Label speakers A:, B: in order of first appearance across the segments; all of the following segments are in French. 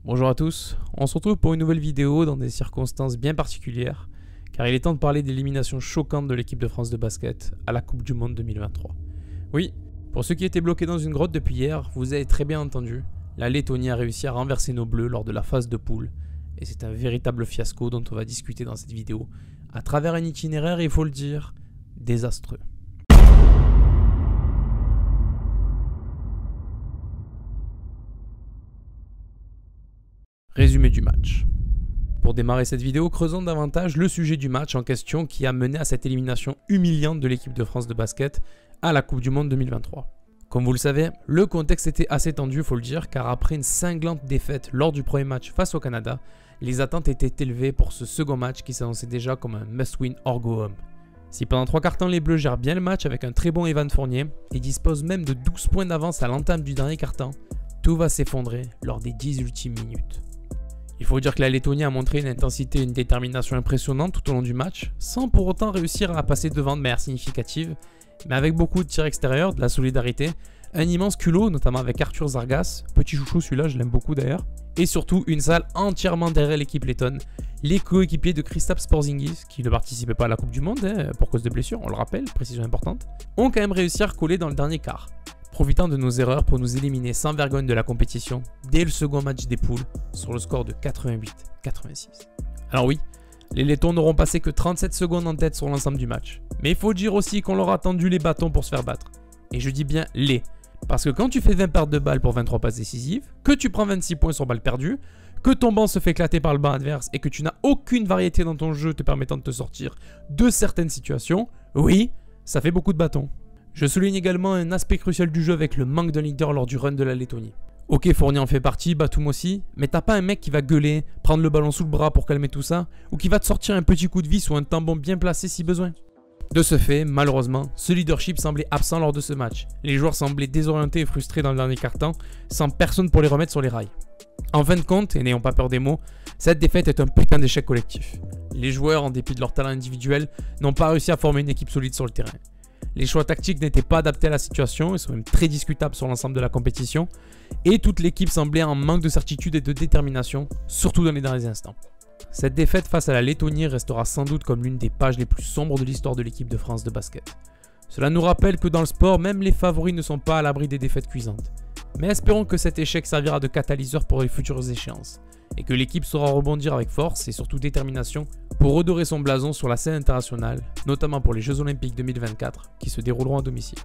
A: Bonjour à tous, on se retrouve pour une nouvelle vidéo dans des circonstances bien particulières, car il est temps de parler de l'élimination choquante de l'équipe de France de basket à la Coupe du Monde 2023. Oui, pour ceux qui étaient bloqués dans une grotte depuis hier, vous avez très bien entendu, la Lettonie a réussi à renverser nos bleus lors de la phase de poule, et c'est un véritable fiasco dont on va discuter dans cette vidéo, à travers un itinéraire, il faut le dire, désastreux. Résumé du match. Pour démarrer cette vidéo, creusons davantage le sujet du match en question qui a mené à cette élimination humiliante de l'équipe de France de basket à la Coupe du Monde 2023. Comme vous le savez, le contexte était assez tendu, faut le dire, car après une cinglante défaite lors du premier match face au Canada, les attentes étaient élevées pour ce second match qui s'annonçait déjà comme un must-win or go home. Si pendant 3 quarts temps les Bleus gèrent bien le match avec un très bon Evan Fournier et disposent même de 12 points d'avance à l'entame du dernier quart-temps, tout va s'effondrer lors des 10 ultimes minutes. Il faut dire que la Lettonie a montré une intensité et une détermination impressionnantes tout au long du match, sans pour autant réussir à passer devant de manière significative, mais avec beaucoup de tirs extérieurs, de la solidarité, un immense culot, notamment avec Arthur Zargas, petit chouchou celui-là, je l'aime beaucoup d'ailleurs, et surtout une salle entièrement derrière l'équipe lettonne, les coéquipiers de Kristaps Porzingis, qui ne participait pas à la Coupe du Monde pour cause de blessure, on le rappelle, précision importante, ont quand même réussi à recoller dans le dernier quart, profitant de nos erreurs pour nous éliminer sans vergogne de la compétition dès le second match des poules sur le score de 88-86. Alors oui, les Lettons n'auront passé que 37 secondes en tête sur l'ensemble du match. Mais il faut dire aussi qu'on leur a tendu les bâtons pour se faire battre. Et je dis bien les. Parce que quand tu fais 20 pertes de balles pour 23 passes décisives, que tu prends 26 points sur balles perdues, que ton banc se fait éclater par le banc adverse et que tu n'as aucune variété dans ton jeu te permettant de te sortir de certaines situations, oui, ça fait beaucoup de bâtons. Je souligne également un aspect crucial du jeu avec le manque d'un leader lors du run de la Lettonie. Ok, Fournier en fait partie, Batum aussi, mais t'as pas un mec qui va gueuler, prendre le ballon sous le bras pour calmer tout ça, ou qui va te sortir un petit coup de vis ou un tampon bien placé si besoin. De ce fait, malheureusement, ce leadership semblait absent lors de ce match. Les joueurs semblaient désorientés et frustrés dans le dernier quart-temps, sans personne pour les remettre sur les rails. En fin de compte, et n'ayons pas peur des mots, cette défaite est un putain d'échec collectif. Les joueurs, en dépit de leur talent individuel, n'ont pas réussi à former une équipe solide sur le terrain. Les choix tactiques n'étaient pas adaptés à la situation, ils sont même très discutables sur l'ensemble de la compétition, et toute l'équipe semblait en manque de certitude et de détermination, surtout dans les derniers instants. Cette défaite face à la Lettonie restera sans doute comme l'une des pages les plus sombres de l'histoire de l'équipe de France de basket. Cela nous rappelle que dans le sport, même les favoris ne sont pas à l'abri des défaites cuisantes. Mais espérons que cet échec servira de catalyseur pour les futures échéances, et que l'équipe saura rebondir avec force et surtout détermination pour redorer son blason sur la scène internationale, notamment pour les Jeux Olympiques 2024 qui se dérouleront à domicile.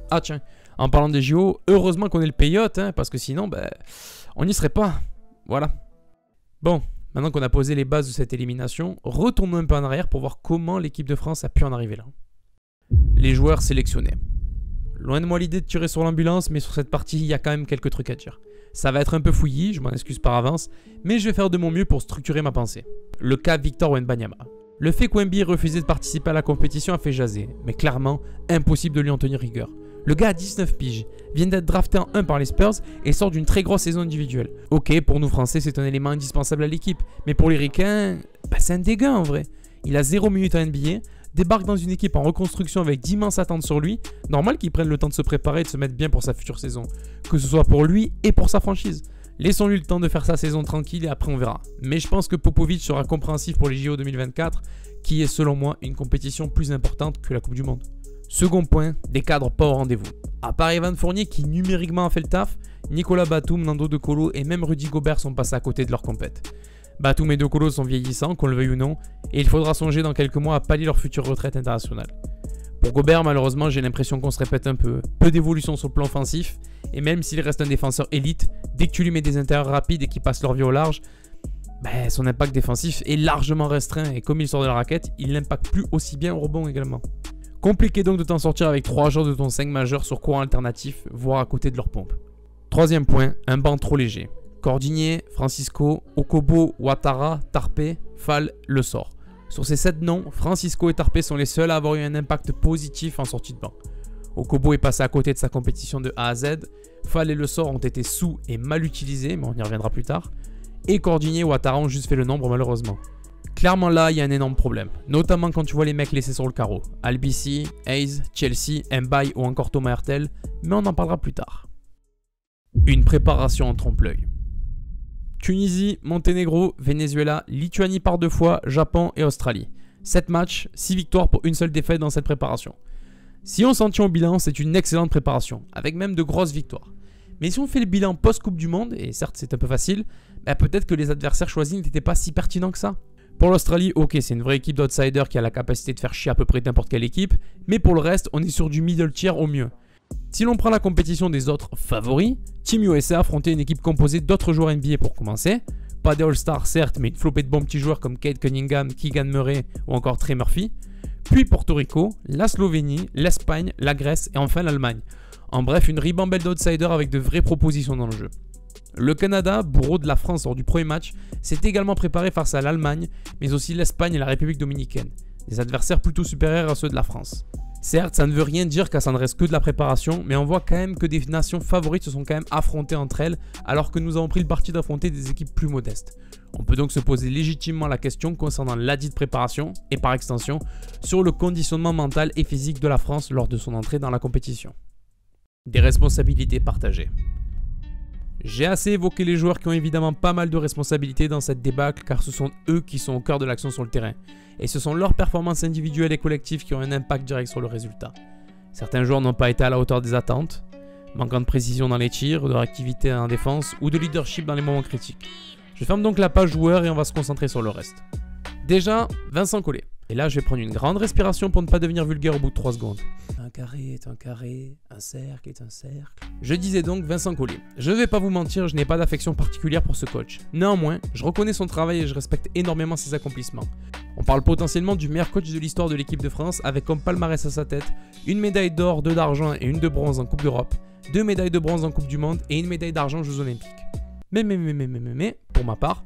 A: Ah tiens, en parlant des JO, heureusement qu'on est le pays hôte, parce que sinon, on n'y serait pas. Voilà. Bon, maintenant qu'on a posé les bases de cette élimination, retournons un peu en arrière pour voir comment l'équipe de France a pu en arriver là. Les joueurs sélectionnés. Loin de moi l'idée de tirer sur l'ambulance, mais sur cette partie, il y a quand même quelques trucs à dire. Ça va être un peu fouillis, je m'en excuse par avance, mais je vais faire de mon mieux pour structurer ma pensée. Le cas Victor Wembanyama. Le fait qu'Wemby ait refusé de participer à la compétition a fait jaser, mais clairement, impossible de lui en tenir rigueur. Le gars a 19 piges, vient d'être drafté en 1 par les Spurs et sort d'une très grosse saison individuelle. Ok, pour nous Français, c'est un élément indispensable à l'équipe, mais pour les Ricains, c'est un dégât en vrai. Il a 0 minutes en NBA, débarque dans une équipe en reconstruction avec d'immenses attentes sur lui, normal qu'il prenne le temps de se préparer et de se mettre bien pour sa future saison, que ce soit pour lui et pour sa franchise. Laissons-lui le temps de faire sa saison tranquille et après on verra. Mais je pense que Popovic sera compréhensif pour les JO 2024, qui est selon moi une compétition plus importante que la Coupe du Monde. Second point, des cadres pas au rendez-vous. À part Evan Fournier qui numériquement a fait le taf, Nicolas Batum, Nando De Colo et même Rudy Gobert sont passés à côté de leur compète. Batum et De Colo sont vieillissants, qu'on le veuille ou non, et il faudra songer dans quelques mois à pallier leur future retraite internationale. Pour Gobert, malheureusement, j'ai l'impression qu'on se répète un peu. Peu d'évolution sur le plan offensif, et même s'il reste un défenseur élite, dès que tu lui mets des intérieurs rapides et qui passent leur vie au large, son impact défensif est largement restreint, et comme il sort de la raquette, il n'impacte plus aussi bien au rebond également. Compliqué donc de t'en sortir avec 3 joueurs de ton 5 majeur sur courant alternatif, voire à côté de leur pompe. Troisième point, un banc trop léger. Cordigné, Francisco, Okobo, Ouattara, Tarpe, Fall, Le Sort. Sur ces 7 noms, Francisco et Tarpe sont les seuls à avoir eu un impact positif en sortie de banc. Okobo est passé à côté de sa compétition de A à Z, Fall et Le Sort ont été sous et mal utilisés, mais on y reviendra plus tard, et Cordigné et Ouattara ont juste fait le nombre malheureusement. Clairement là, il y a un énorme problème, notamment quand tu vois les mecs laissés sur le carreau, Albisi, Hayes, Chelsea, Mbaye ou encore Thomas Hertel, mais on en parlera plus tard. Une préparation en trompe-l'œil. Tunisie, Monténégro, Venezuela, Lituanie par 2 fois, Japon et Australie. 7 matchs, 6 victoires pour une seule défaite dans cette préparation. Si on s'en tient au bilan, c'est une excellente préparation, avec même de grosses victoires. Mais si on fait le bilan post-Coupe du Monde, et certes c'est un peu facile, bah peut-être que les adversaires choisis n'étaient pas si pertinents que ça. Pour l'Australie, ok, c'est une vraie équipe d'outsiders qui a la capacité de faire chier à peu près n'importe quelle équipe, mais pour le reste, on est sur du middle tier au mieux. Si l'on prend la compétition des autres favoris, Team USA affrontait une équipe composée d'autres joueurs NBA pour commencer, pas des All-Stars certes, mais une flopée de bons petits joueurs comme Cade Cunningham, Keegan Murray ou encore Trey Murphy, puis Porto Rico, la Slovénie, l'Espagne, la Grèce et enfin l'Allemagne. En bref, une ribambelle d'outsiders avec de vraies propositions dans le jeu. Le Canada, bourreau de la France lors du premier match, s'est également préparé face à l'Allemagne, mais aussi l'Espagne et la République dominicaine, des adversaires plutôt supérieurs à ceux de la France. Certes, ça ne veut rien dire car ça ne reste que de la préparation, mais on voit quand même que des nations favorites se sont quand même affrontées entre elles, alors que nous avons pris le parti d'affronter des équipes plus modestes. On peut donc se poser légitimement la question concernant ladite préparation, et par extension, sur le conditionnement mental et physique de la France lors de son entrée dans la compétition. Des responsabilités partagées. J'ai assez évoqué les joueurs qui ont évidemment pas mal de responsabilités dans cette débâcle car ce sont eux qui sont au cœur de l'action sur le terrain. Et ce sont leurs performances individuelles et collectives qui ont un impact direct sur le résultat. Certains joueurs n'ont pas été à la hauteur des attentes, manquant de précision dans les tirs, de réactivité en défense ou de leadership dans les moments critiques. Je ferme donc la page joueurs et on va se concentrer sur le reste. Déjà, Vincent Collet. Et là, je vais prendre une grande respiration pour ne pas devenir vulgaire au bout de 3 secondes. Un carré est un carré, un cercle est un cercle. Je disais donc Vincent Collet. Je ne vais pas vous mentir, je n'ai pas d'affection particulière pour ce coach. Néanmoins, je reconnais son travail et je respecte énormément ses accomplissements. On parle potentiellement du meilleur coach de l'histoire de l'équipe de France avec comme palmarès à sa tête une médaille d'or, 2 d'argent et une de bronze en Coupe d'Europe, 2 médailles de bronze en Coupe du Monde et une médaille d'argent aux Jeux Olympiques. Mais, pour ma part,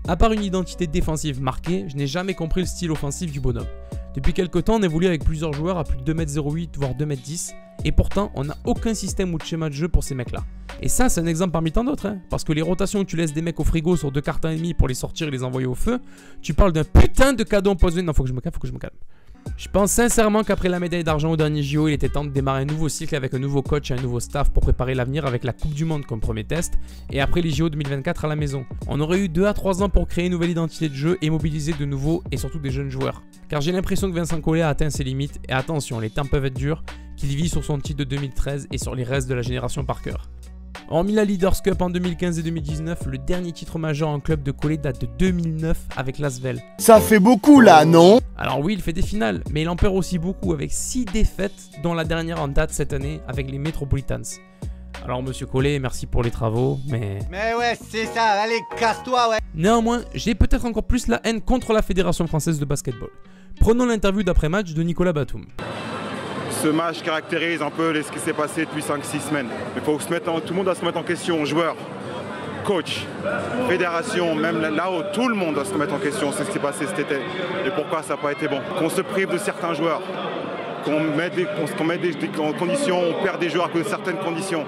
A: à part une identité défensive marquée, je n'ai jamais compris le style offensif du bonhomme. Depuis quelques temps, on évolue avec plusieurs joueurs à plus de 2m08 voire 2m10 et pourtant on n'a aucun système ou de schéma de jeu pour ces mecs-là. Et ça, c'est un exemple parmi tant d'autres, hein, parce que les rotations où tu laisses des mecs au frigo sur 2 cartons et demi pour les sortir et les envoyer au feu, tu parles d'un putain de cadeau empoisonné. Non, faut que je me calme. Je pense sincèrement qu'après la médaille d'argent au dernier JO, il était temps de démarrer un nouveau cycle avec un nouveau coach et un nouveau staff pour préparer l'avenir avec la Coupe du Monde comme premier test et après les JO 2024 à la maison. On aurait eu 2 à 3 ans pour créer une nouvelle identité de jeu et mobiliser de nouveaux et surtout des jeunes joueurs. Car j'ai l'impression que Vincent Collet a atteint ses limites et attention, les temps peuvent être durs, qu'il vit sur son titre de 2013 et sur les restes de la génération par cœur. Hormis la Leaders Cup en 2015 et 2019, le dernier titre majeur en club de Collet date de 2009 avec l'Asvel.
B: Ça fait beaucoup là, non?
A: Alors oui, il fait des finales, mais il en perd aussi beaucoup avec 6 défaites, dont la dernière en date cette année avec les Metropolitans. Alors monsieur Collet, merci pour les travaux, mais...
B: Mais ouais, c'est ça, allez, casse-toi, ouais.
A: Néanmoins, j'ai peut-être encore plus la haine contre la Fédération Française de Basketball. Prenons l'interview d'après-match de Nicolas Batum.
C: Ce match caractérise un peu ce qui s'est passé depuis 5-6 semaines. Il faut se mettre tout le monde doit se mettre en question, joueurs, coach, fédération, même là-haut, tout le monde doit se mettre en question, c'est ce qui s'est passé cet été et pourquoi ça n'a pas été bon. Qu'on se prive de certains joueurs, qu'on mette des conditions, on perd des joueurs à cause de certaines conditions.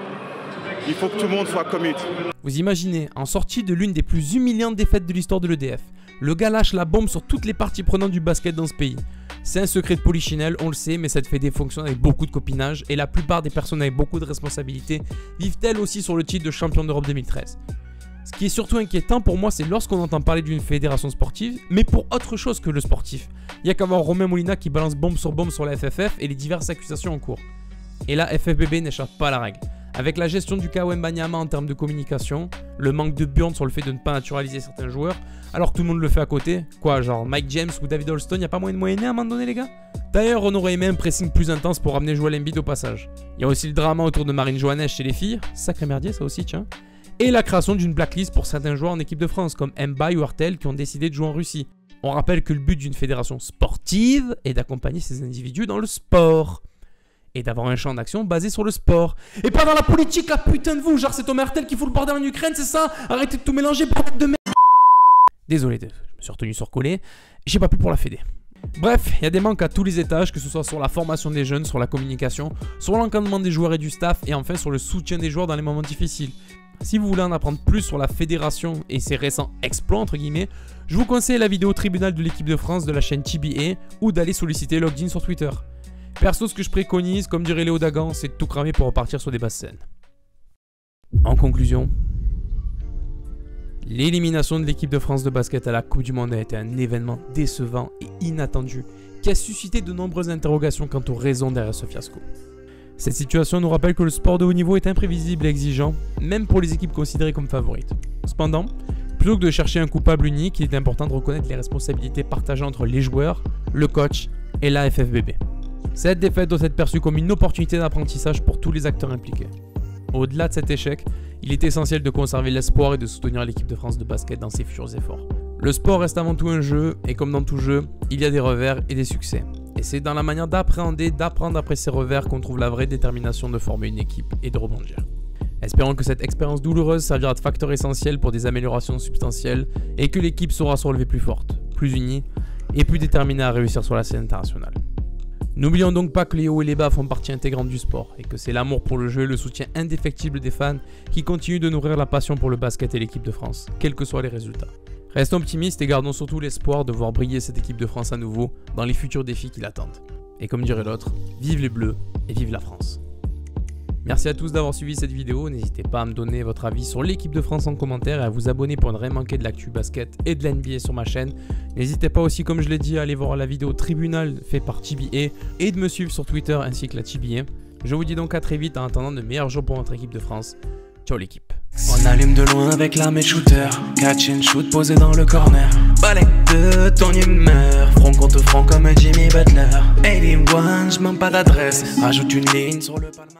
C: Il faut que tout le monde soit commit.
A: Vous imaginez, en sortie de l'une des plus humiliantes défaites de l'histoire de l'EDF, le gars lâche la bombe sur toutes les parties prenantes du basket dans ce pays. C'est un secret de polichinelle, on le sait, mais cette fédé fonctionne avec beaucoup de copinage et la plupart des personnes avec beaucoup de responsabilités vivent elles aussi sur le titre de champion d'Europe 2013. Ce qui est surtout inquiétant pour moi, c'est lorsqu'on entend parler d'une fédération sportive, mais pour autre chose que le sportif. Il n'y a qu'à voir Romain Molina qui balance bombe sur la FFF et les diverses accusations en cours. Et là, FFBB n'échappe pas à la règle. Avec la gestion du cas Wembanyama en termes de communication, le manque de burn sur le fait de ne pas naturaliser certains joueurs, alors que tout le monde le fait à côté. Quoi, genre Mike James ou David Holston, y a pas moyen de moyenner à un moment donné les gars? D'ailleurs, on aurait aimé un pressing plus intense pour ramener Joel Embiid au passage. Il y a aussi le drama autour de Marine Johannes chez les filles, sacré merdier ça aussi tiens. Et la création d'une blacklist pour certains joueurs en équipe de France, comme Mbaye ou Artel qui ont décidé de jouer en Russie. On rappelle que le but d'une fédération sportive est d'accompagner ces individus dans le sport. Et d'avoir un champ d'action basé sur le sport. Et pas dans la politique, la putain de vous. Genre c'est Thomas Hertel qui fout le bordel en Ukraine, c'est ça? Arrêtez de tout mélanger, bordel de merde. Désolé, je me suis retenu sur Collet. J'ai pas pu pour la fédé. Bref, il y a des manques à tous les étages, que ce soit sur la formation des jeunes, sur la communication, sur l'encadrement des joueurs et du staff, et enfin sur le soutien des joueurs dans les moments difficiles. Si vous voulez en apprendre plus sur la fédération et ses récents exploits entre guillemets, je vous conseille la vidéo tribunal de l'équipe de France de la chaîne TBA ou d'aller solliciter Logged sur Twitter. Perso, ce que je préconise, comme dirait Léo Dagan, c'est de tout cramer pour repartir sur des basses scènes. En conclusion, L'élimination de l'équipe de France de basket à la Coupe du Monde a été un événement décevant et inattendu qui a suscité de nombreuses interrogations quant aux raisons derrière ce fiasco. Cette situation nous rappelle que le sport de haut niveau est imprévisible et exigeant, même pour les équipes considérées comme favorites. Cependant, plutôt que de chercher un coupable unique, il est important de reconnaître les responsabilités partagées entre les joueurs, le coach et la FFBB. Cette défaite doit être perçue comme une opportunité d'apprentissage pour tous les acteurs impliqués. Au-delà de cet échec, il est essentiel de conserver l'espoir et de soutenir l'équipe de France de basket dans ses futurs efforts. Le sport reste avant tout un jeu, et comme dans tout jeu, il y a des revers et des succès. Et c'est dans la manière d'apprendre après ces revers qu'on trouve la vraie détermination de former une équipe et de rebondir. Espérons que cette expérience douloureuse servira de facteur essentiel pour des améliorations substantielles et que l'équipe saura se relever plus forte, plus unie et plus déterminée à réussir sur la scène internationale. N'oublions donc pas que les hauts et les bas font partie intégrante du sport et que c'est l'amour pour le jeu et le soutien indéfectible des fans qui continuent de nourrir la passion pour le basket et l'équipe de France, quels que soient les résultats. Restons optimistes et gardons surtout l'espoir de voir briller cette équipe de France à nouveau dans les futurs défis qui l'attendent. Et comme dirait l'autre, vive les Bleus et vive la France. Merci à tous d'avoir suivi cette vidéo, n'hésitez pas à me donner votre avis sur l'équipe de France en commentaire et à vous abonner pour ne rien manquer de l'actu basket et de l'NBA sur ma chaîne. N'hésitez pas aussi, comme je l'ai dit, à aller voir la vidéo Tribunal fait par TBA et de me suivre sur Twitter ainsi que la TBA. Je vous dis donc à très vite en attendant de meilleurs jours pour notre équipe de France. Ciao l'équipe.
D: On allume de loin avec l'arme et shooter. Catch and shoot posé dans le corner. Balai de ton humeur. Front contre front comme Jimmy Butler. 81, j'm'en pas d'adresse. Rajoute une ligne sur le palmarès.